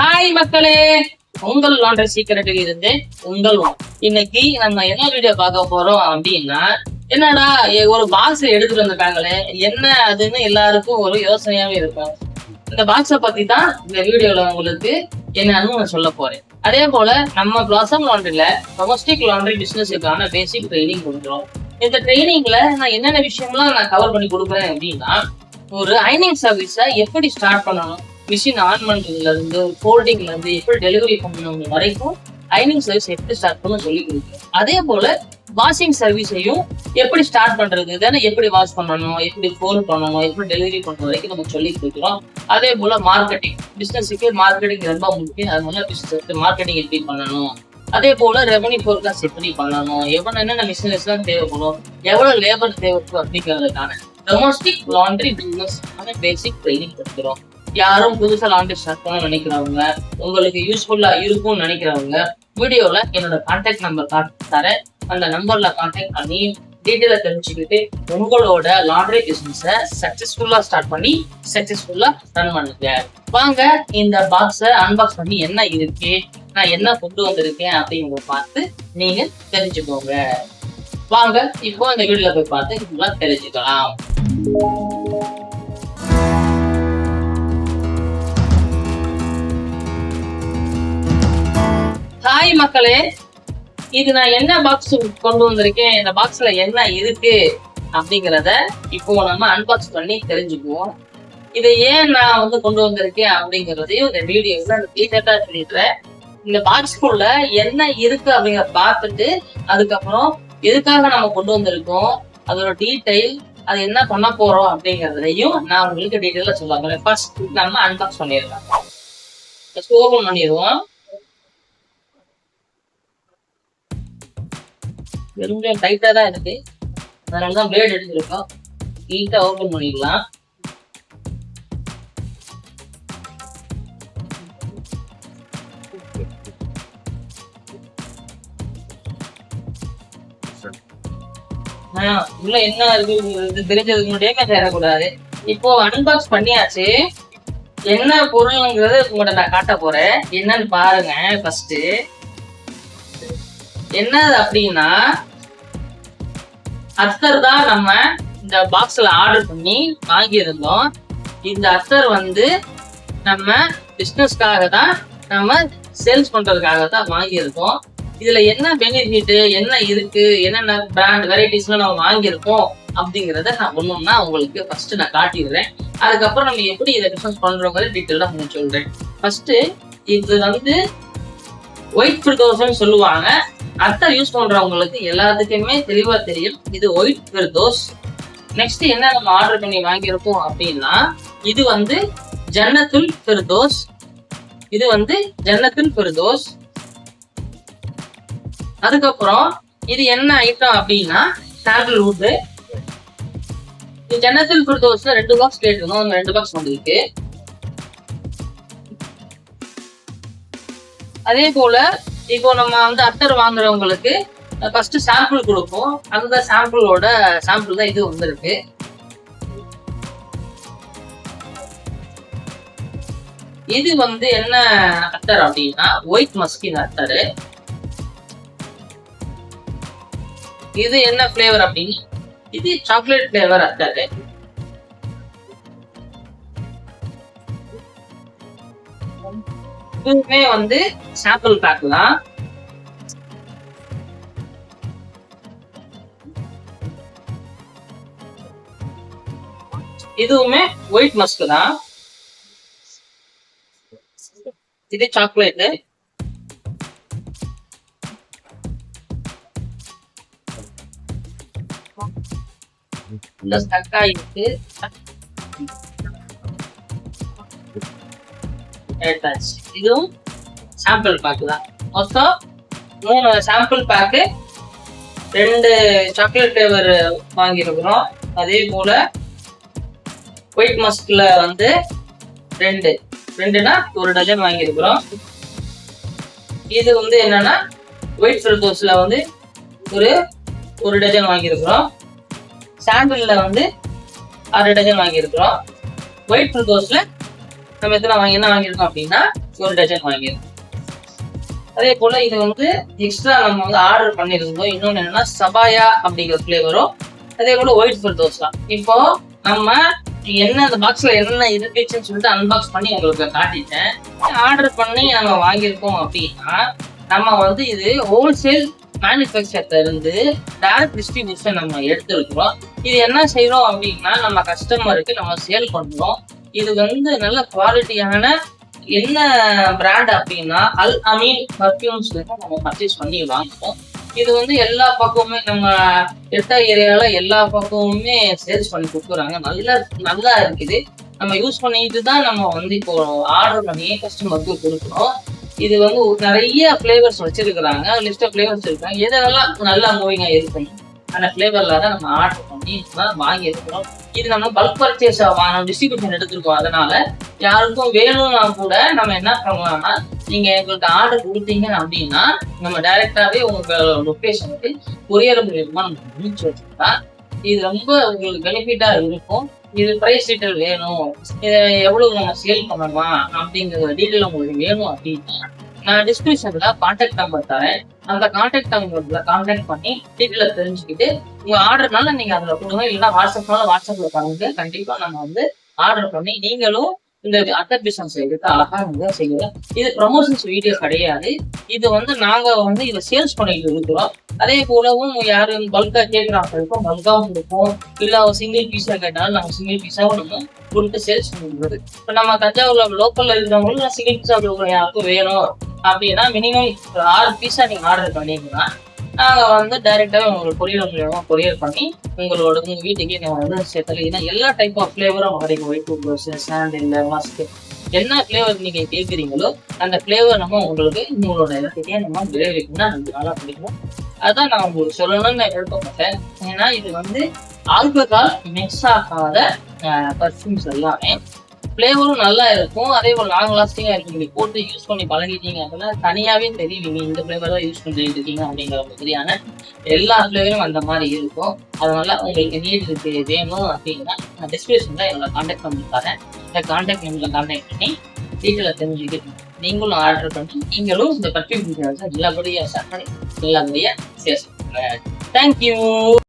Hi மக்களே, உங்கள் laundry சீக்கிரட்டில் இருந்து உங்கள் இன்னைக்கு நம்ம என்ன வீடியோ பார்க்க போறோம் அப்படின்னா, என்னடா ஒரு பாக்ஸ் எடுத்துட்டு வந்திருக்காங்களே என்ன அதுன்னு எல்லாருக்கும் ஒரு யோசனையாவே இருக்கும். இந்த பாக்ஸை பத்தி தான் இந்த வீடியோல உங்களுக்கு என்னன்னு நான் சொல்ல போறேன். அதே போல நம்ம பிளாசம் லாண்டரியில டொமஸ்டிக் லாண்டரி பிசினஸுக்கான பேசிக் ட்ரைனிங் கொடுக்குறோம். இந்த ட்ரைனிங்ல நான் என்னென்ன விஷயம்லாம் நான் கவர் பண்ணி கொடுக்குறேன் அப்படின்னா, ஒரு அயனிங் சர்வீஸை எப்படி ஸ்டார்ட் பண்ணணும், மிஷின் ஆன் பண்றதுல இருந்து ஃபோல்டிங்ல இருந்து எப்படி டெலிவரி பண்ணணும் வரைக்கும் அயனிங் சர்வீஸ் எப்படி ஸ்டார்ட் பண்ண சொல்லி கொடுக்குறோம். அதே போல வாஷிங் சர்வீஸையும் எப்படி ஸ்டார்ட் பண்றது, தானே எப்படி வாஷ் பண்ணணும், எப்படி ஃபோல்ட் பண்ணணும், எப்படி டெலிவரி பண்ற வரைக்கும் நம்ம சொல்லி கொடுக்குறோம். அதே போல மார்க்கெட்டிங் பிசினஸுக்கு மார்க்கெட்டிங் ரொம்ப முக்கியம். அதனால பிசினஸ் மார்க்கெட்டிங் எப்படி பண்ணணும், அதே போல ரெவன்யூ ஃபோர்காஸ்ட் எப்படி பண்ணணும், என்னென்ன மிஷினரிஸ் எல்லாம் தேவைப்படும், எவ்வளவு லேபர் தேவைப்படும் அப்படிங்கிறதுக்கான டொமஸ்டிக் லாண்டரி பிசினஸ் பேசிக் ட்ரைனிங் கொடுக்குறோம். யாரும் புதுசா லாண்டரி ஸ்டார்ட் பண்ண நினைக்கிறவங்க, உங்களுக்கு யூஸ்ஃபுல்லா இருக்கும்னு நினைக்கிறவங்க, வீடியோல என்னோட கான்டாக்ட் நம்பர் தரேன். அந்த நம்பர்ல கான்டாக்ட் பண்ணி டீட்டெயில தெரிஞ்சுக்கிட்டு உங்களோட லாண்டரி பிசினஸை சக்சஸ்ஃபுல்லா ஸ்டார்ட் பண்ணி சக்சஸ்ஃபுல்லா ரன் பண்ணுங்க. வாங்க இந்த பாக்ஸை அன்பாக்ஸ் பண்ணி என்ன இருக்கு, நான் என்ன கொண்டு வந்திருக்கேன் அப்படிங்கிறத பார்த்து நீங்க தெரிஞ்சுக்கோங்க. வாங்க இப்போ இந்த வீடியோல போய் பார்த்து இதெல்லாம் தெரிஞ்சுக்கலாம். ஹாய் மக்களே, இது நான் என்ன பாக்ஸ் கொண்டு வந்திருக்கேன், இந்த பாக்ஸ்ல என்ன இருக்கு அப்படிங்கிறத இப்போ நம்ம அன்பாக்ஸ் பண்ணி தெரிஞ்சுக்குவோம். இதை ஏன் நான் கொண்டு வந்திருக்கேன் அப்படிங்கிறதையும் இந்த வீடியோல டீட்டெயிலா சொல்லிடுறேன். இந்த பாக்ஸ்குள்ள என்ன இருக்கு அப்படிங்கிறத பார்த்துட்டு அதுக்கப்புறம் எதுக்காக நம்ம கொண்டு வந்திருக்கோம், அதோட டீட்டெயில், அது என்ன பண்ண போறோம் அப்படிங்கிறதையும் நான் உங்களுக்கு டீட்டெயிலா சொல்லுவாங்க. ஃபர்ஸ்ட் நம்ம அன்பாக்ஸ் பண்ணிடலாம். ஓபன் பண்ணிடுவோம். கொஞ்சம் டைட்டா தான் இருக்கு, அதனாலதான் பிளேட் எடுத்துருக்கோம். நீட்டா ஓபன் பண்ணிடலாம். உள்ள என்ன இருக்கு தெரிஞ்சதுக்கு முன்னாடியே சேரக்கூடாது. இப்போ அன்பாக்ஸ் பண்ணியாச்சு. என்ன பொருள்ங்கிறது உங்கள்கிட்ட நான் காட்ட போறேன். என்னன்னு பாருங்க. ஃபர்ஸ்ட் என்ன அப்படின்னா, அத்தர் தான் நம்ம இந்த பாக்ஸ்ல ஆர்டர் பண்ணி வாங்கியிருந்தோம். இந்த அத்தர் நம்ம பிசினஸ்க்காக தான், நம்ம சேல்ஸ் பண்றதுக்காக தான் வாங்கியிருக்கோம். இதுல என்ன பெனிஃபிட், என்ன இருக்கு, என்னென்ன பிராண்ட் வெரைட்டிஸ்லாம் நம்ம வாங்கியிருக்கோம் அப்படிங்கிறத நான் ஒண்ணுன்னா உங்களுக்கு ஃபர்ஸ்ட் நான் காட்டிடுறேன். அதுக்கப்புறம் நம்ம எப்படி இதை பிசினஸ் பண்றோங்கிற டீட்டெயிலா உங்களுக்கு சொல்றேன். ஃபர்ஸ்ட் இது ஒயிட் ஃபிர்தோஸ்ன்னு சொல்லுவாங்க. அத்தர் யூஸ் பண்றவங்களுக்கு எல்லாத்துக்குமே தெளிவா தெரியும், இது ஒயிட் ஃபிர்தோஸ். நெக்ஸ்ட் என்ன நம்ம ஆர்டர் பண்ணி வாங்கியிருக்கோம் அப்படின்னா, இது ஜன்னத்துல் ஃபிர்தோஸ். இது ஜன்னத்துல் ஃபிர்தோஸ். அதுக்கப்புறம் இது என்ன ஐட்டம் அப்படின்னா, சாண்டல் வுட். ஜன்னத்துல் ஃபிர்தோஸ்ல 2 பாக்ஸ் கேட்டிருந்தோம், 2 பாக்ஸ் வந்திருக்கு. அதே போல இப்போ நம்ம அத்தர் வாங்குறவங்களுக்கு ஃபர்ஸ்ட் சாம்பிள் கொடுப்போம். அந்த சாம்பிள் தான் இது வந்திருக்கு. இது என்ன அத்தர் அப்படின்னா, ஒயிட் மஸ்கின் அத்தர். இது என்ன ஃபிளேவர் அப்படின்னு, இது சாக்லேட் ஃபிளேவர் அத்தர். இதுவுமே சாம்பிள் பேக் தான். இதுவுமே ஒயிட் மஸ்க் தான். இது சாக்லேட். இந்த ஸ்டக்கா இருக்கு. இதுவும் சாம்பிள் பேக் தான். மொத்தம் 3 சாம்பிள் பேக்கு, 2 சாக்லேட் ஃபிளேவர் வாங்கியிருக்கிறோம். அதே போல ஒயிட் மஸ்க்ல 2னா 1 டஜன் வாங்கியிருக்கிறோம். இது என்னன்னா, ஒயிட் ஃபிர்தோஸ்ல ஒரு டஜன் வாங்கியிருக்கிறோம். சாம்பிள்ல 6 டஜன் வாங்கியிருக்கிறோம். ஒயிட் ஃபிர்தோஸ்ல நம்ம எத்தனை என்ன வாங்கியிருக்கோம் அப்படின்னா ஒரு டஜன் வாங்கியிருக்கோம். அதே போல இது வந்து எக்ஸ்ட்ரா நம்ம வந்து ஆர்டர் பண்ணியிருந்தோம். இன்னொன்னு என்னன்னா சபாயா அப்படிங்கிற ஃபிளேவரும், அதே போல ஒயிட் ஃபெல்டோஸ் தான். இப்போ நம்ம என்ன அந்த பாக்ஸ்ல என்ன இருக்குன்னு சொல்லிட்டு அன்பாக்ஸ் பண்ணி உங்களுக்கு காட்டிட்டேன். ஆர்டர் பண்ணி நம்ம வாங்கியிருக்கோம் அப்படின்னா நம்ம வந்து இது ஹோல்சேல் மேனுஃபேக்சர்ல இருந்து டைரக்ட் டிஸ்ட்ரிபியூஷன் நம்ம எடுத்துருக்கிறோம். இது என்ன செய்யறோம் அப்படின்னா நம்ம கஸ்டமருக்கு நம்ம சேல் பண்றோம். இது வந்து நல்ல குவாலிட்டியான என்ன பிராண்ட் அப்படின்னா அல் அமீன் பர்ஃபியூம்ஸ் நம்ம பர்ச்சேஸ் பண்ணி வாங்குவோம். இது வந்து எல்லா பக்கமுமே நம்ம எட்ட ஏரியால எல்லா பக்கமுமே சேல்ஸ் பண்ணி கொடுக்குறாங்க. நல்லா இருக்குது. நம்ம யூஸ் பண்ணிட்டு தான் நம்ம வந்து இப்போ ஆர்டர் பண்ணி கஸ்டமருக்கு கொடுக்குறோம். இது வந்து நிறைய ஃபிளேவர்ஸ் வச்சிருக்கிறாங்க. லிஸ்ட் ஆஃப் ஃபிளேவர்ஸ் இருக்காங்க. எதெல்லாம் நல்லா மூவிங்கா இருக்கும் அந்த ஃபிளேவர்ல தான் நம்ம ஆர்டர் பண்ணி வாங்கி இருக்கிறோம். இது நம்ம பல்க் பர்ச்சேஸ் நம்ம டிஸ்ட்ரிபியூஷன் எடுத்திருக்கோம். அதனால யாருக்கும் வேணும்னா கூட நம்ம என்ன பண்ணலாம்னா நீங்க எங்களுக்கு ஆர்டர் கொடுத்தீங்க அப்படின்னா நம்ம டைரக்டாவே உங்க லொக்கேஷனுக்கு கொரியர் மூலியமா நம்ம அனுப்பிச்சு வச்சுக்கலாம். இது ரொம்ப உங்களுக்கு பெனிஃபிட்டா இருக்கும். இது பிரைஸ் டீட்டெயில் வேணும், இதை எவ்வளவு நம்ம சேல் பண்ணணுமா அப்படிங்கிற டீட்டெயில் உங்களுக்கு வேணும் அப்படின்னா நான் டிஸ்கிரிப்ஷன்ல கான்டாக்ட் நம்பர் தரேன். அந்த கான்டாக்ட் நம்பர்ல கான்டாக்ட் பண்ணி டீட்டெயில தெரிஞ்சுக்கிட்டு உங்க ஆர்டர்னால நீங்க அதுல கொடுங்க. இல்லைன்னா வாட்ஸ்அப்ல பண்ணுங்க. கண்டிப்பா நம்ம வந்து ஆர்டர் பண்ணி நீங்களும் இந்த அதர் பிசினஸ் எடுத்து அழகா வந்து செய்யலாம். இது ப்ரமோஷன்ஸ் வீடியோ கிடையாது. இது வந்து நாங்க வந்து இதை சேல்ஸ் பண்ணிட்டு இருக்கிறோம். அதே போலவும் யாரும் பல்கா கேட்கிறாங்களுக்கும் பல்காவும் கொடுப்போம். இல்ல சிங்கிள் பீஸா கேட்டாலும் நாங்க சிங்கிள் பீஸாவும் நம்ம கொடுத்து சேல்ஸ் பண்ணிடுறது. இப்ப நம்ம தஞ்சாவூர்ல லோக்கல்ல இருக்கிறவங்களும் சிங்கிள் பீஸா யாருக்கும் வேணும் அப்படின்னா மினிமம் 6 பீஸா நீங்க ஆர்டர் பண்ணீங்கன்னா நாங்க வந்து டைரக்டாவே உங்களுக்கு கொரியர் மூலமா கொரியர் பண்ணி உங்க வீட்டுக்கே நம்ம வந்து சேர்த்தல. ஏன்னா எல்லா டைப் ஆஃப் ஃபிளேவரும் கிடைக்கும். ஒயிட் ரோஸ், சாண்டில், மஸ்க், என்ன ஃபிளேவர் நீங்க கேட்குறீங்களோ அந்த ஃபிளேவர் நம்ம உங்களுக்கு உங்களோட இடத்துக்கே நம்ம டெலிவரி பண்ணா நமக்கு நல்லா பிடிக்கும். அதான் நான் உங்களுக்கு சொல்லணும்னு விருப்பப்பட்டேன். ஏன்னா இது வந்து ஆல்கஹால் மிக்ஸ் ஆகாத பர்ஃப்யூம்ஸ் எல்லாமே ஃபிளேவரும் நல்லா இருக்கும். அதே போல் லாங் லாஸ்டிங்கா இருக்கும். நீங்க போட்டு யூஸ் பண்ணி பழகிட்டீங்க அப்படின்னா தனியாவே தெரியுவீங்க இந்த ஃபிளேவர் தான் யூஸ் பண்ணிட்டு இருக்கீங்க அப்படிங்கிற மாதிரியான எல்லா ஃபிளேவரும் அந்த மாதிரி இருக்கும். அதனால உங்களுக்கு நீட் வேணும் அப்படின்னா நான் டிஸ்கிரிப்ஷன்ல என்னோட கான்டாக்ட் நம்பர் தரேன். இந்த கான்டாக்ட் நம்பர்ல கான்டாக்ட் பண்ணி டீட்டெயில தெரிஞ்சுக்கிட்டு நீங்களும் ஆர்டர் பண்ணி நீங்களும் இந்த பர்ஃப்யூம் நல்லபடியா ஷேர் பண்ணி நல்லபடியா சேல்ஸ் பண்ணுங்க. தேங்க்யூ.